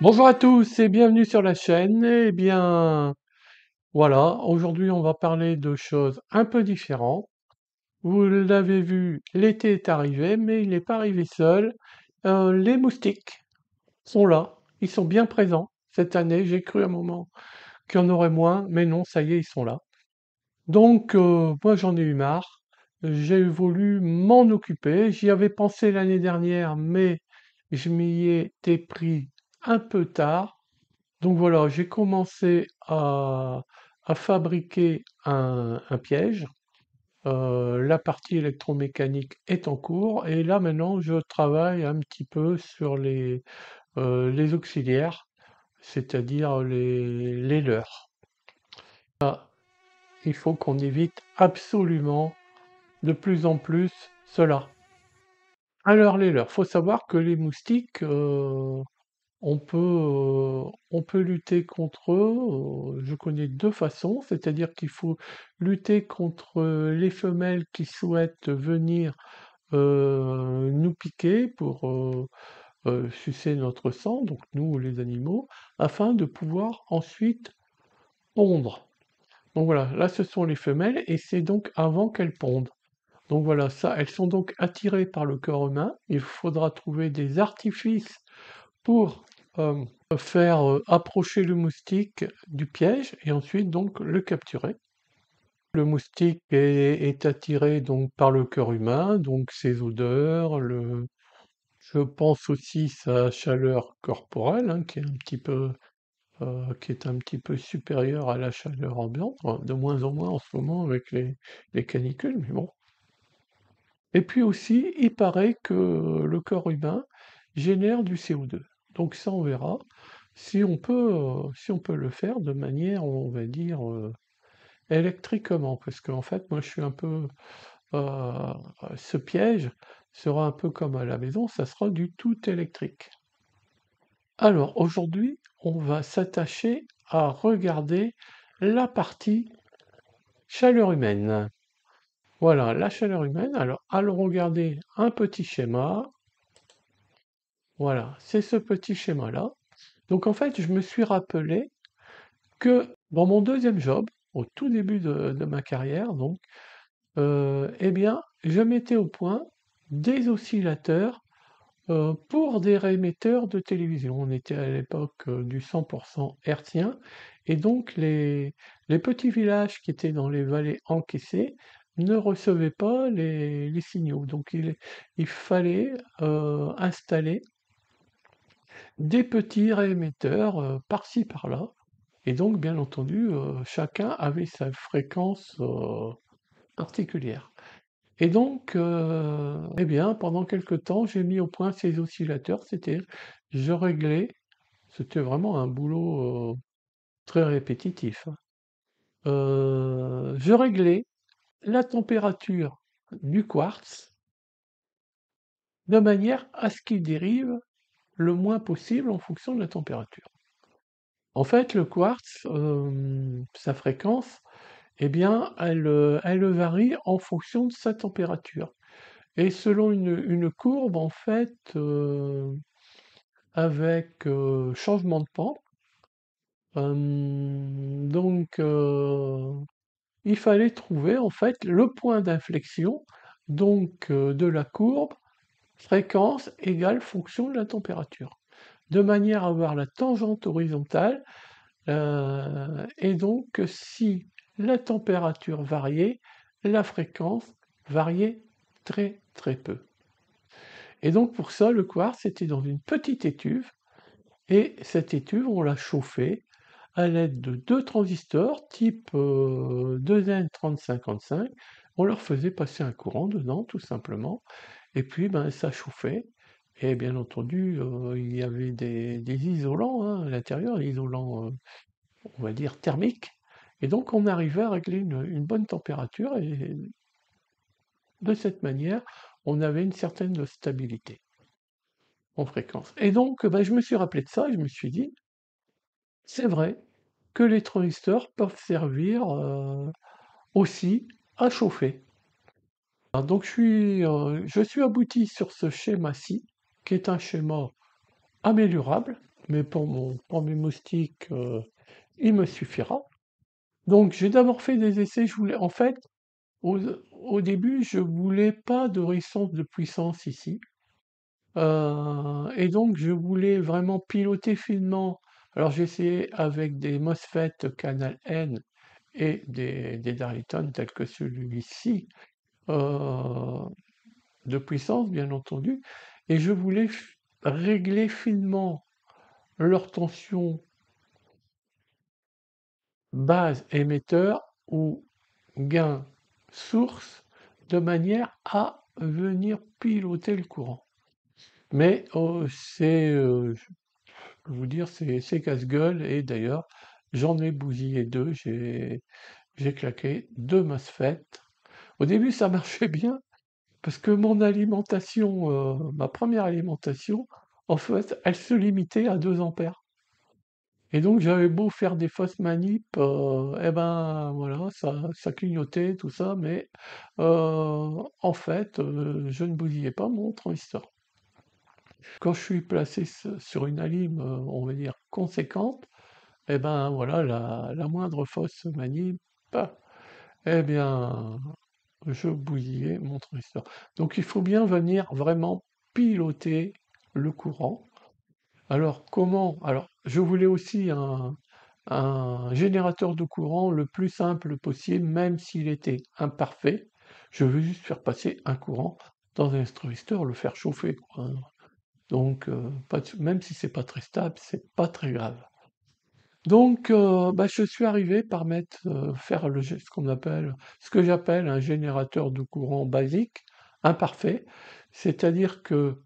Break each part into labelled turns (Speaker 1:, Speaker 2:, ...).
Speaker 1: Bonjour à tous et bienvenue sur la chaîne. Eh bien, voilà, aujourd'hui on va parler de choses un peu différentes. Vous l'avez vu, l'été est arrivé, mais il n'est pas arrivé seul. Les moustiques sont là, ils sont bien présents cette année. J'ai cru à un moment qu'il y en aurait moins, mais non, ça y est, ils sont là. Donc, moi j'en ai eu marre. J'ai voulu m'en occuper. J'y avais pensé l'année dernière, mais je m'y étais pris un peu tard. Donc voilà, j'ai commencé à fabriquer un piège. La partie électromécanique est en cours et là maintenant je travaille un petit peu sur les auxiliaires, c'est-à-dire les leurres. Il faut qu'on évite absolument de plus en plus cela. Alors les leurres, faut savoir que les moustiques, on peut lutter contre eux, je connais 2 façons, c'est-à-dire qu'il faut lutter contre, les femelles qui souhaitent venir, nous piquer pour, sucer notre sang, donc nous les animaux, afin de pouvoir ensuite pondre. Donc voilà, là ce sont les femelles et c'est donc avant qu'elles pondent. Donc voilà, ça, elles sont donc attirées par le corps humain. Il faudra trouver des artifices pour faire approcher le moustique du piège et ensuite donc le capturer. Le moustique est attiré donc par le corps humain, donc ses odeurs, je pense aussi sa chaleur corporelle, hein, qui est un petit peu supérieure à la chaleur ambiante, de moins en moins en ce moment avec les canicules, mais bon. Et puis aussi, il paraît que le corps humain génère du CO2. Donc ça, on verra si on peut le faire de manière, on va dire, électriquement. Parce qu'en fait, moi, je suis un peu, heu, ce piège sera un peu comme à la maison, ça sera du tout électrique. Alors aujourd'hui, on va s'attacher à regarder la partie chaleur humaine. Voilà, la chaleur humaine. Alors, allons regarder un petit schéma. Voilà, c'est ce petit schéma-là. Donc en fait, je me suis rappelé que dans mon deuxième job, au tout début de ma carrière, donc, eh bien, je mettais au point des oscillateurs pour des réémetteurs de télévision. On était à l'époque du 100% hertzien, et donc les petits villages qui étaient dans les vallées encaissées ne recevaient pas les signaux. Donc il fallait installer des petits réémetteurs par-ci par-là. Et donc, bien entendu, chacun avait sa fréquence particulière. Et donc, eh bien, pendant quelque temps, j'ai mis au point ces oscillateurs. Je réglais, c'était vraiment un boulot très répétitif, hein. Je réglais la température du quartz de manière à ce qu'il dérive le moins possible en fonction de la température. En fait, le quartz, sa fréquence, eh bien, elle varie en fonction de sa température et selon une courbe, en fait, avec, changement de pente. Donc, il fallait trouver, en fait, le point d'inflexion, donc, de la courbe, fréquence égale fonction de la température, de manière à avoir la tangente horizontale. Et donc, si la température variait, la fréquence variait très très peu. Et donc pour ça, le quartz était dans une petite étuve, et cette étuve, on l'a chauffée à l'aide de 2 transistors type 2N3055. On leur faisait passer un courant dedans, tout simplement, et puis ben, ça chauffait. Et bien entendu, il y avait des isolants, hein, à l'intérieur, des isolants on va dire thermique, et donc on arrivait à régler une bonne température, et de cette manière, on avait une certaine stabilité en fréquence. Et donc, ben, je me suis rappelé de ça, et je me suis dit, c'est vrai que les transistors peuvent servir aussi à chauffer. Alors, donc je suis abouti sur ce schéma-ci, qui est un schéma améliorable, mais pour mes moustiques, il me suffira. Donc j'ai d'abord fait des essais, je voulais en fait, au au début, je voulais pas de résistance de puissance ici, et donc je voulais vraiment piloter finement. Alors j'ai essayé avec des MOSFET canal N et des Darlington tels que celui-ci, heu, de puissance bien entendu, et je voulais régler finement leur tension base émetteur ou gain source de manière à venir piloter le courant. Mais je peux vous dire, c'est casse-gueule, et d'ailleurs, j'en ai bousillé deux, j'ai claqué deux MOSFET. Au début, ça marchait bien, parce que mon alimentation, ma première alimentation, en fait, elle se limitait à 2 ampères. Et donc j'avais beau faire des fausses manips, et ben voilà, ça clignotait tout ça, mais en fait, je ne bousillais pas mon transistor. Quand je suis placé sur une alim, on va dire conséquente, et ben voilà, la moindre fausse manip, eh bien, je bousillais mon transistor. Donc il faut bien venir vraiment piloter le courant. Alors comment? Alors je voulais aussi un générateur de courant le plus simple possible, même s'il était imparfait. Je veux juste faire passer un courant dans un transistor, le faire chauffer, quoi, hein. Donc, même si c'est pas très stable, c'est pas très grave. Donc, bah, je suis arrivé par faire ce que j'appelle un générateur de courant basique, imparfait, c'est-à-dire que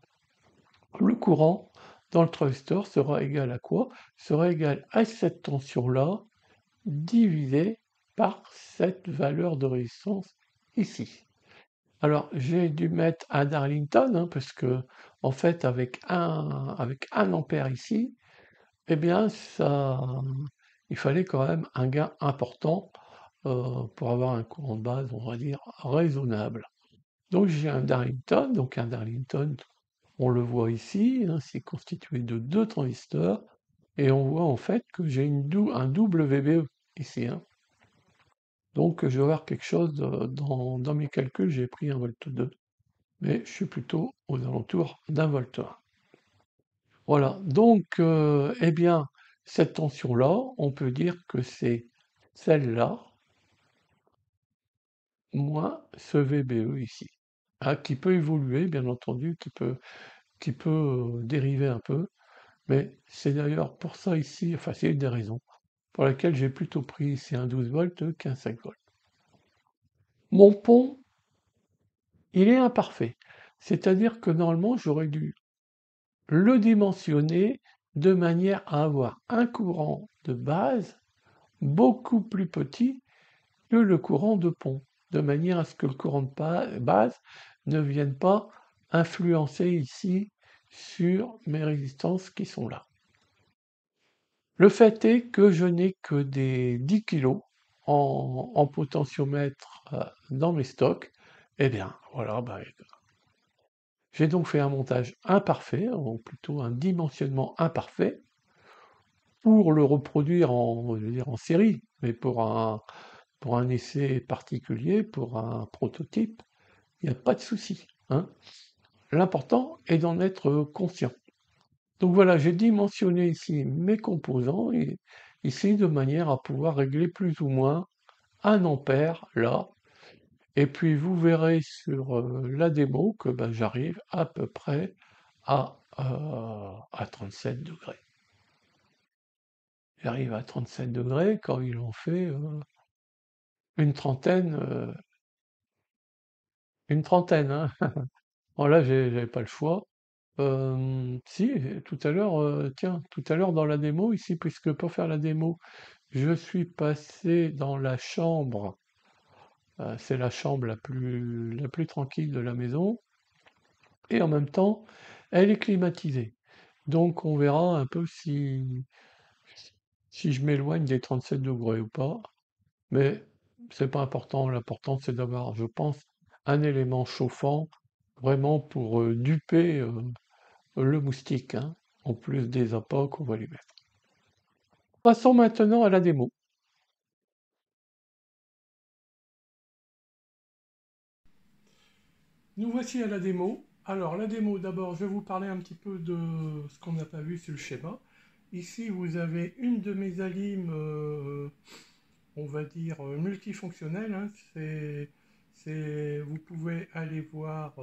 Speaker 1: le courant dans le transistor sera égal à quoi? Sera égal à cette tension-là, divisé par cette valeur de résistance ici. Alors, j'ai dû mettre un Darlington, hein, parce que, en fait, avec 1 ampère ici, eh bien, il fallait quand même un gain important pour avoir un courant de base, on va dire, raisonnable. Donc, j'ai un Darlington, on le voit ici, hein, c'est constitué de deux transistors, et on voit en fait que j'ai un double VBE ici, hein. Donc je vais avoir quelque chose dans mes calculs, j'ai pris 1,2 V, mais je suis plutôt aux alentours d'1,1 V. Voilà, donc eh bien, cette tension-là, on peut dire que c'est celle-là, moins ce VBE ici, hein, qui peut évoluer, bien entendu, qui peut dériver un peu, mais c'est d'ailleurs pour ça ici, enfin c'est une des raisons pour laquelle j'ai plutôt pris ici un 12 V qu'un 5 V. Mon pont, il est imparfait. C'est-à-dire que normalement, j'aurais dû le dimensionner de manière à avoir un courant de base beaucoup plus petit que le courant de pont, de manière à ce que le courant de base ne vienne pas influencer ici sur mes résistances qui sont là. Le fait est que je n'ai que des 10 kg en potentiomètre dans mes stocks. Eh bien, voilà, bah, j'ai donc fait un montage imparfait, ou plutôt un dimensionnement imparfait, pour le reproduire je veux dire, en série, mais pour un essai particulier, pour un prototype, il n'y a pas de souci, hein. L'important est d'en être conscient. Donc voilà, j'ai dimensionné ici mes composants, ici de manière à pouvoir régler plus ou moins 1 ampère là, et puis vous verrez sur la démo que bah, j'arrive à peu près à 37 degrés. J'arrive à 37 degrés quand il en fait une trentaine, hein. Bon là, j'avais pas le choix. Si, tout à l'heure, tiens, tout à l'heure dans la démo ici, puisque pour faire la démo, je suis passé dans la chambre, c'est la chambre la plus tranquille de la maison, et en même temps, elle est climatisée. Donc on verra un peu si je m'éloigne des 37 degrés ou pas, mais c'est pas important. L'important c'est d'avoir, je pense, un élément chauffant vraiment pour duper le moustique, hein. en plus des appâts qu'on va lui mettre. Passons maintenant à la démo. Nous voici à la démo. Alors la démo, d'abord, je vais vous parler un petit peu de ce qu'on n'a pas vu sur le schéma. Ici, vous avez une de mes alimes, on va dire, multifonctionnelles, hein. Vous pouvez aller voir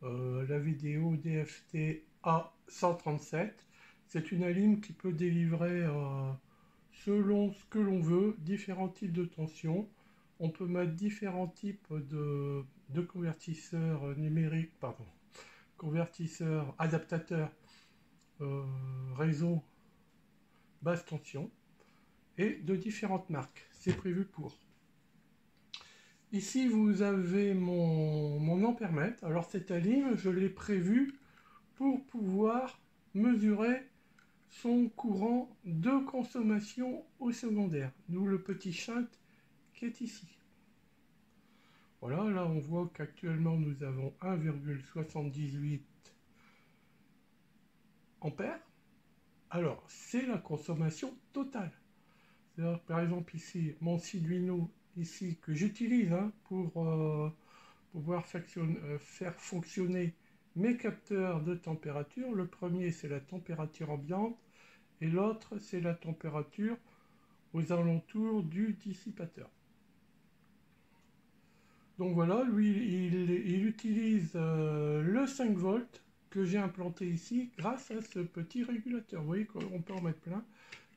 Speaker 1: la vidéo DFT A137. C'est une alime qui peut délivrer, selon ce que l'on veut, différents types de tensions. On peut mettre différents types de convertisseurs numériques, pardon, convertisseurs, adaptateurs, réseau basse tension, et de différentes marques. C'est prévu pour. Ici, vous avez mon ampèremètre. Alors, cette alime, je l'ai prévu pour pouvoir mesurer son courant de consommation au secondaire, d'où le petit shunt qui est ici. Voilà, là on voit qu'actuellement nous avons 1,78 ampères. Alors, c'est la consommation totale. Par exemple ici, mon Arduino ici que j'utilise, hein, pour pouvoir faire fonctionner mes capteurs de température. Le premier, c'est la température ambiante et l'autre, c'est la température aux alentours du dissipateur. Donc voilà, lui, il utilise le 5 volts que j'ai implanté ici grâce à ce petit régulateur. Vous voyez qu'on peut en mettre plein.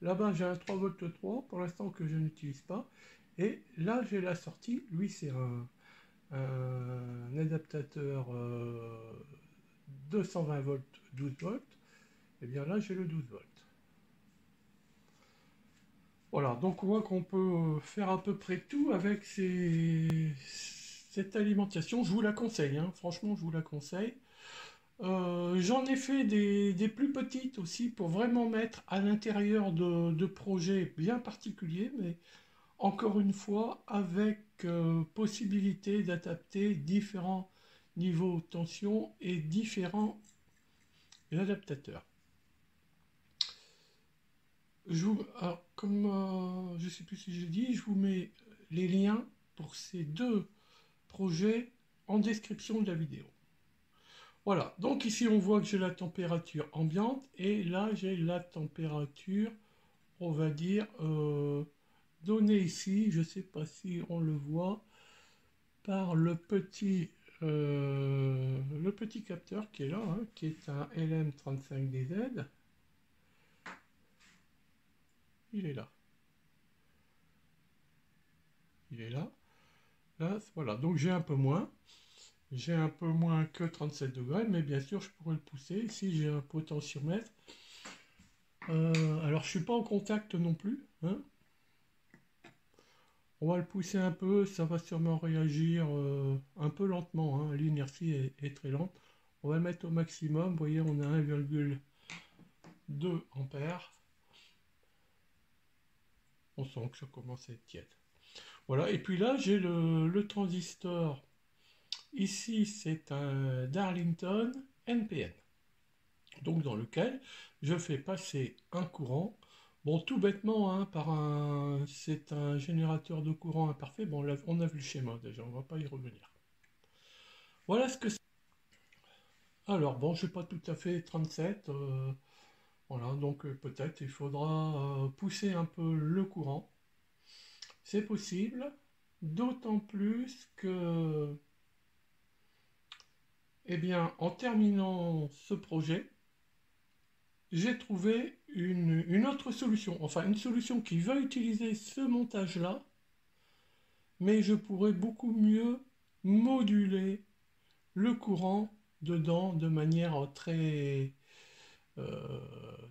Speaker 1: Là-bas, j'ai un 3 volts 3 pour l'instant que je n'utilise pas. Et là, j'ai la sortie. Lui, c'est un adaptateur 220 volts, 12 volts. Et bien là, j'ai le 12 volts. Voilà, donc on voit qu'on peut faire à peu près tout avec cette alimentation. Je vous la conseille, hein. Franchement, je vous la conseille. J'en ai fait des plus petites aussi pour vraiment mettre à l'intérieur de projets bien particuliers, mais encore une fois, avec possibilité d'adapter différents niveaux de tension et différents adaptateurs. Alors, comme je ne sais plus si j'ai dit, je vous mets les liens pour ces deux projets en description de la vidéo. Voilà, donc ici on voit que j'ai la température ambiante et là j'ai la température, on va dire, donnée ici, je ne sais pas si on le voit, par le petit capteur qui est là, hein, qui est un LM35DZ. Il est là. Il est là. Là, voilà, donc j'ai un peu moins. J'ai un peu moins que 37 degrés, mais bien sûr, je pourrais le pousser. Ici, j'ai un potentiomètre. Alors, je ne suis pas en contact non plus, hein. On va le pousser un peu, ça va sûrement réagir un peu lentement, hein. L'inertie est très lente. On va le mettre au maximum. Vous voyez, on a 1,2 ampères. On sent que ça commence à être tiède. Voilà, et puis là, j'ai le transistor. Ici, c'est un Darlington NPN. Donc, dans lequel je fais passer un courant. Bon, tout bêtement, hein, c'est un générateur de courant imparfait. Bon, on a vu le schéma déjà, on ne va pas y revenir. Voilà ce que c'est. Alors, bon, je n'ai pas tout à fait 37. Voilà, donc peut-être il faudra pousser un peu le courant. C'est possible, d'autant plus que, eh bien, en terminant ce projet, j'ai trouvé une autre solution, enfin une solution qui va utiliser ce montage-là, mais je pourrais beaucoup mieux moduler le courant dedans de manière euh,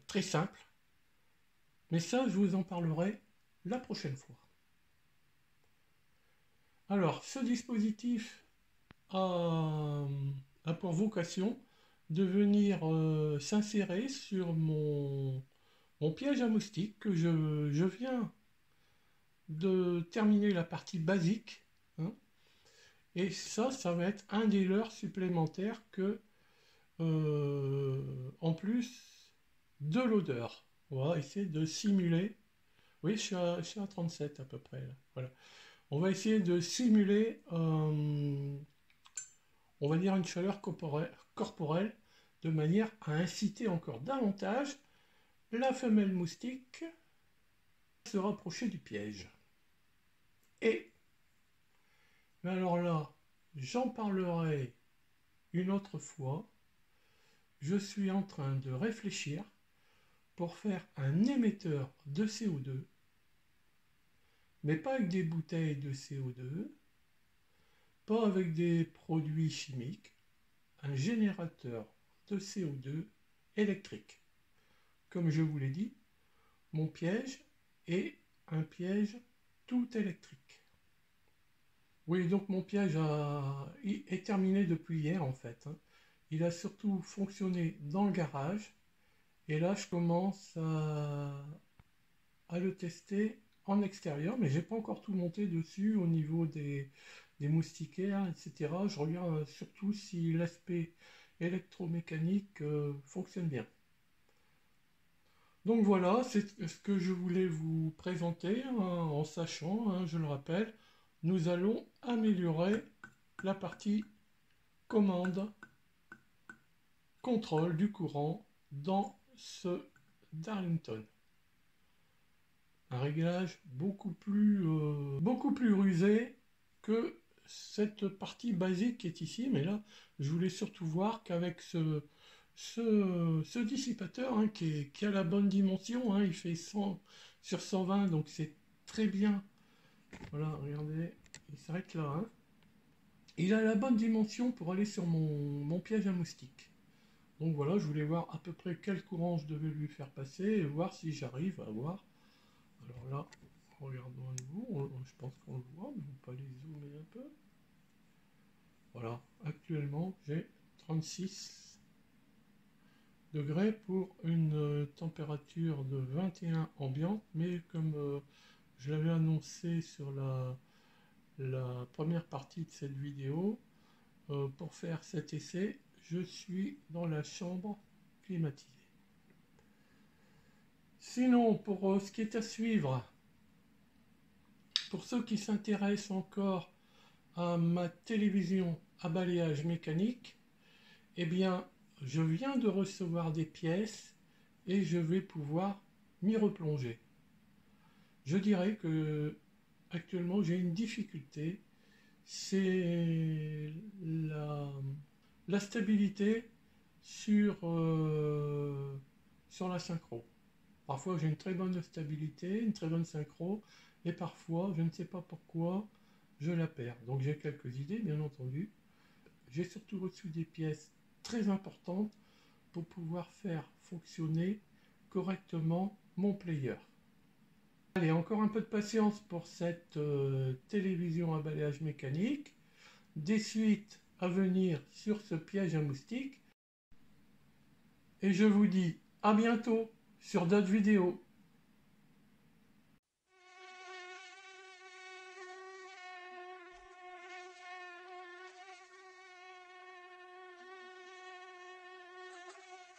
Speaker 1: très simple. Mais ça, je vous en parlerai la prochaine fois. Alors, ce dispositif a pour vocation de venir s'insérer sur mon piège à moustiques que je viens de terminer la partie basique, hein. Et ça va être un des leurres supplémentaires que en plus de l'odeur. On va essayer de simuler. Oui, je suis à 37 à peu près là. Voilà. On va essayer de simuler, on va dire, une chaleur corporelle de manière à inciter encore davantage la femelle moustique à se rapprocher du piège. Et, mais alors là, j'en parlerai une autre fois. Je suis en train de réfléchir pour faire un émetteur de CO2, mais pas avec des bouteilles de CO2, pas avec des produits chimiques, un générateur de CO2 électrique. Comme je vous l'ai dit, mon piège est un piège tout électrique. Oui, donc mon piège est terminé depuis hier en fait. Il a surtout fonctionné dans le garage et là je commence à le tester en extérieur, mais j'ai pas encore tout monté dessus au niveau des moustiquaires, etc. Je regarde surtout si l'aspect électromécanique fonctionne bien. Donc voilà, c'est ce que je voulais vous présenter, hein, en sachant, hein, je le rappelle, nous allons améliorer la partie commande, contrôle du courant dans ce Darlington. Un réglage beaucoup plus rusé que cette partie basique qui est ici, mais là je voulais surtout voir qu'avec ce dissipateur, hein, qui a la bonne dimension, hein, il fait 100 sur 120, donc c'est très bien. Voilà, regardez, il s'arrête là, hein. Il a la bonne dimension pour aller sur mon piège à moustique. Donc voilà, je voulais voir à peu près quel courant je devais lui faire passer et voir si j'arrive à avoir. Alors là, regardons à nouveau, je pense qu'on le voit, mais on peut aller zoomer un peu. Voilà, actuellement j'ai 36 degrés pour une température de 21 ambiante, mais comme je l'avais annoncé sur la première partie de cette vidéo, pour faire cet essai, je suis dans la chambre climatisée. Sinon, pour ce qui est à suivre, pour ceux qui s'intéressent encore à ma télévision à balayage mécanique, eh bien, je viens de recevoir des pièces et je vais pouvoir m'y replonger. Je dirais que actuellement j'ai une difficulté, c'est la stabilité sur la synchro. Parfois j'ai une très bonne stabilité, une très bonne synchro, et parfois je ne sais pas pourquoi je la perds. Donc j'ai quelques idées bien entendu. J'ai surtout reçu des pièces très importantes pour pouvoir faire fonctionner correctement mon player. Allez, encore un peu de patience pour cette télévision à balayage mécanique. Des suites à venir sur ce piège à moustiques. Et je vous dis à bientôt sur d'autres vidéos.